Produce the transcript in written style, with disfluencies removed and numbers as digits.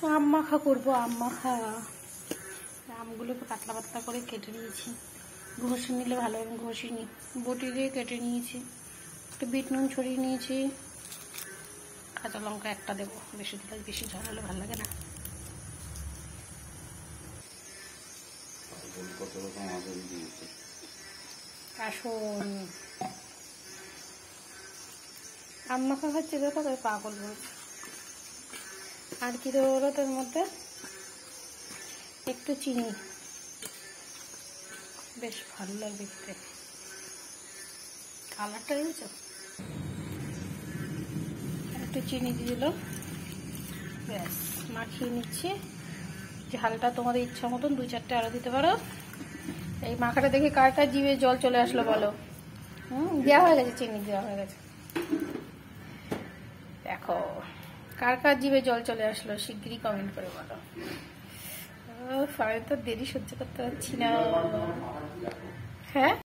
আম মাখা করবো। আম মাখা আমগুলোকে পাতলা পাতলা করে কেটে নিয়েছি, ঘষে নিলে ভালো হবে, ঘষিনি, বটি দিয়ে কেটে নিয়েছি। একটু বিট নুন ছড়িয়ে নিয়েছি, কাঁচা লঙ্কা একটা দেবো, বেশি দিলে বেশি ঝাল হলে ভালো লাগে না। আসুন, আম মাখা খাচ্ছি দেখো, তাই পাগল বলছে। আর কি দেবো বলো তার মধ্যে? একটু চিনি, বেশ ভালো লাগবে দেখতে, কালারটা দেখেছো? একটু চিনি দিয়ে দিল, ব্যাস মাখিয়ে নিচ্ছি। ঝালটা তোমাদের ইচ্ছা মতন 2-4টে আরও দিতে পারো। এই মাখাটা দেখে কার কার জিভে জল চলে আসলো বলো? দেওয়া হয়ে গেছে, চিনি দেওয়া হয়ে গেছে। দেখো কার কার জিভে জল চলে আসলো, শিগগিরই কমেন্ট করে বলো। আমি তো দেরি সহ্য করতে পারছি না। হ্যাঁ।